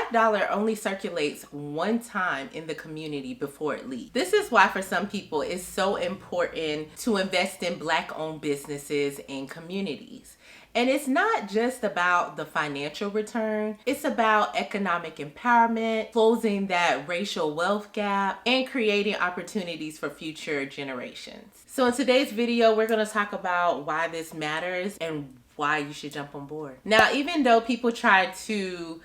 black dollar only circulates one time in the community before it leaves. This is why for some people it's so important to invest in black-owned businesses and communities. And it's not just about the financial return, it's about economic empowerment, closing that racial wealth gap, and creating opportunities for future generations. So in today's video, we're going to talk about why this matters and why you should jump on board. Now, even though people try to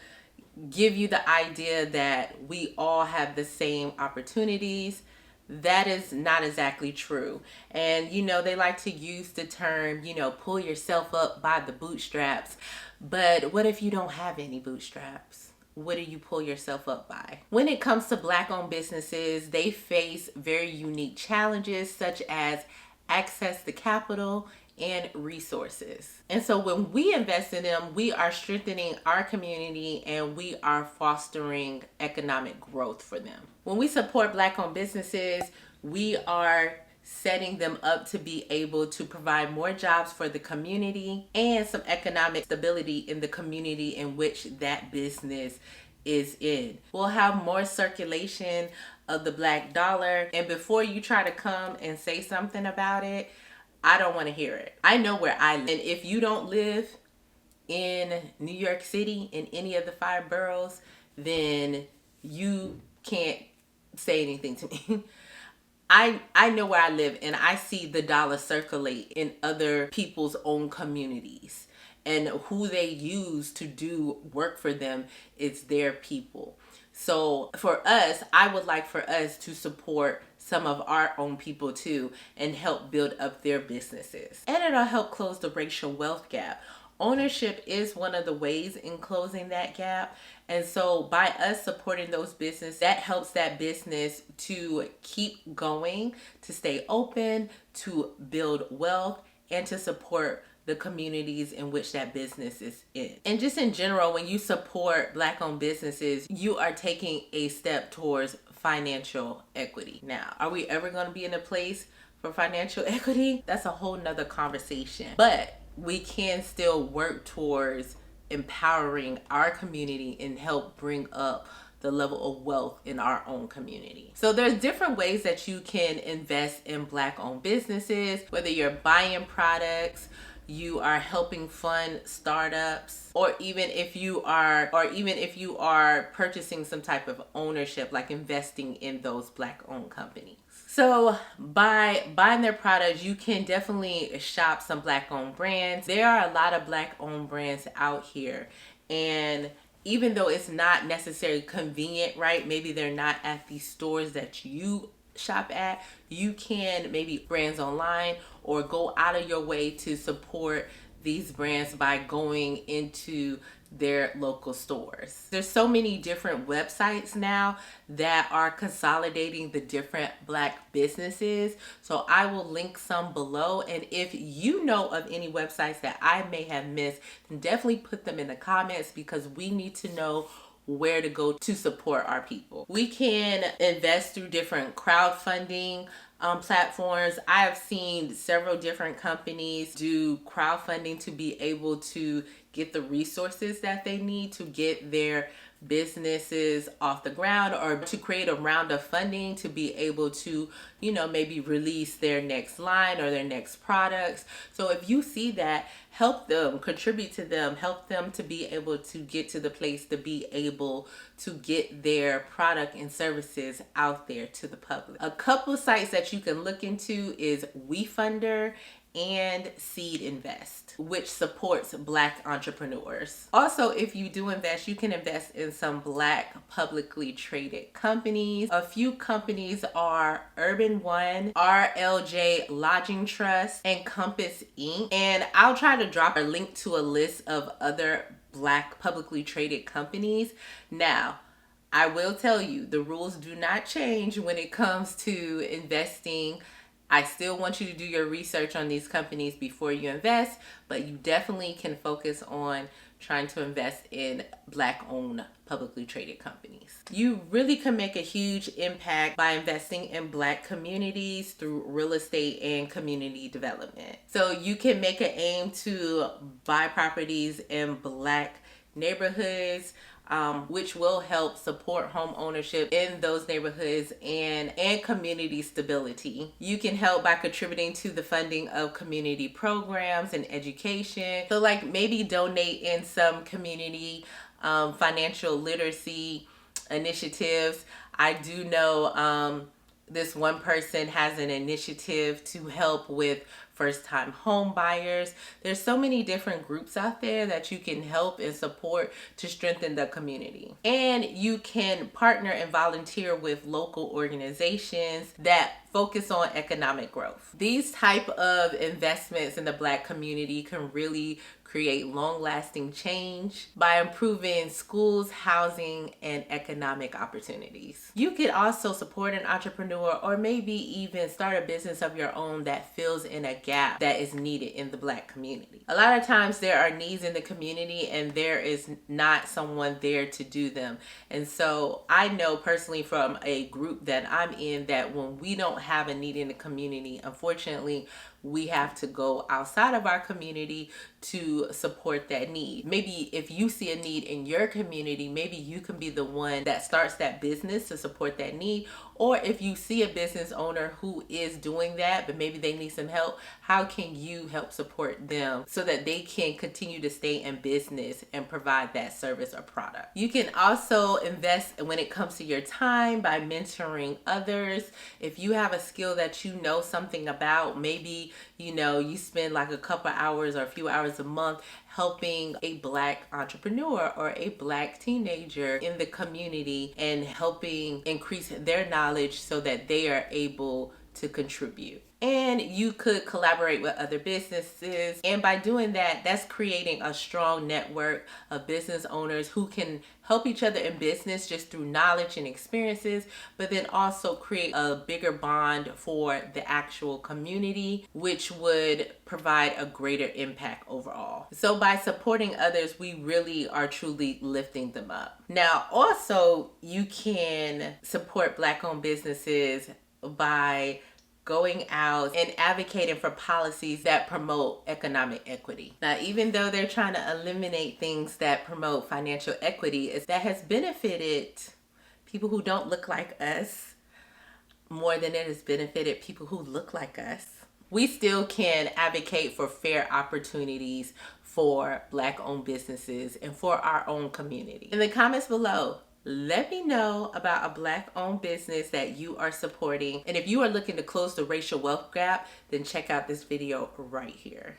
give you the idea that we all have the same opportunities, that is not exactly true. And they like to use the term, pull yourself up by the bootstraps. But what if you don't have any bootstraps? What do you pull yourself up by? When it comes to black-owned businesses, they face very unique challenges such as access to capital and resources. And so when we invest in them, we are strengthening our community and we are fostering economic growth for them. When we support black-owned businesses, we are setting them up to be able to provide more jobs for the community and some economic stability in the community in which that business is in. We'll have more circulation of the black dollar, and before you try to come and say something about it, I don't want to hear it. I know where I live. And if you don't live in New York City, in any of the 5 boroughs, then you can't say anything to me. I know where I live, and I see the dollar circulate in other people's own communities. And who they use to do work for them is their people. So for us, I would like for us to support some of our own people too and help build up their businesses. And it'll help close the racial wealth gap. Ownership is one of the ways in closing that gap. And so by us supporting those businesses, that helps that business to keep going, to stay open, to build wealth, and to support the communities in which that business is in. And just in general, when you support black-owned businesses, you are taking a step towards financial equity. Now, are we ever going to be in a place for financial equity? That's a whole nother conversation. But we can still work towards empowering our community and help bring up the level of wealth in our own community. So there's different ways that you can invest in black-owned businesses, whether you're buying products, you are helping fund startups, or even if you are purchasing some type of ownership, like investing in those black-owned companies. So by buying their products, you can definitely shop some black-owned brands. There are a lot of black-owned brands out here, and even though it's not necessarily convenient, right? Maybe they're not at the stores that you shop at, you can maybe brands online or go out of your way to support these brands by going into their local stores. There's so many different websites now that are consolidating the different black businesses. So I will link some below. And if you know of any websites that I may have missed, then definitely put them in the comments, because we need to know where to go to support our people. We can invest through different crowdfunding platforms. I have seen several different companies do crowdfunding to be able to get the resources that they need to get their businesses off the ground, or to create a round of funding to be able to, maybe release their next line or their next products. So if you see that, help them, contribute to them, help them to be able to get to the place to be able to get their product and services out there to the public. A couple of sites that you can look into is WeFunder and Seed Invest, which supports black entrepreneurs. Also, if you do invest, you can invest in some black publicly traded companies. A few companies are Urban One, RLJ Lodging Trust, and Compass Inc. And I'll try to drop a link to a list of other black publicly traded companies. Now, I will tell you, the rules do not change when it comes to investing. I still want you to do your research on these companies before you invest, but you definitely can focus on trying to invest in black-owned publicly traded companies. You really can make a huge impact by investing in black communities through real estate and community development. So you can make an aim to buy properties in black neighborhoods, which will help support home ownership in those neighborhoods and community stability. You can help by contributing to the funding of community programs and education. So like maybe donate in some community financial literacy initiatives. I do know this one person has an initiative to help with first-time home buyers. There's so many different groups out there that you can help and support to strengthen the community. And you can partner and volunteer with local organizations that focus on economic growth. These type of investments in the Black community can really create long-lasting change by improving schools, housing, and economic opportunities. You could also support an entrepreneur or maybe even start a business of your own that fills in a gap that is needed in the Black community. A lot of times there are needs in the community and there is not someone there to do them. And so I know personally from a group that I'm in that when we don't have a need in the community, unfortunately, we have to go outside of our community to support that need. Maybe if you see a need in your community, maybe you can be the one that starts that business to support that need. Or if you see a business owner who is doing that, but maybe they need some help, how can you help support them so that they can continue to stay in business and provide that service or product? You can also invest when it comes to your time by mentoring others. If you have a skill that you know something about, maybe you spend like a couple hours or a few hours a month helping a Black entrepreneur or a Black teenager in the community and helping increase their knowledge so that they are able to contribute. And you could collaborate with other businesses. And by doing that, that's creating a strong network of business owners who can help each other in business just through knowledge and experiences, but then also create a bigger bond for the actual community, which would provide a greater impact overall. So by supporting others, we really are truly lifting them up. Now, also, you can support Black-owned businesses by going out and advocating for policies that promote economic equity. Now, even though they're trying to eliminate things that promote financial equity, that has benefited people who don't look like us more than it has benefited people who look like us. We still can advocate for fair opportunities for Black-owned businesses and for our own community. In the comments below, let me know about a Black-owned business that you are supporting. And if you are looking to close the racial wealth gap, then check out this video right here.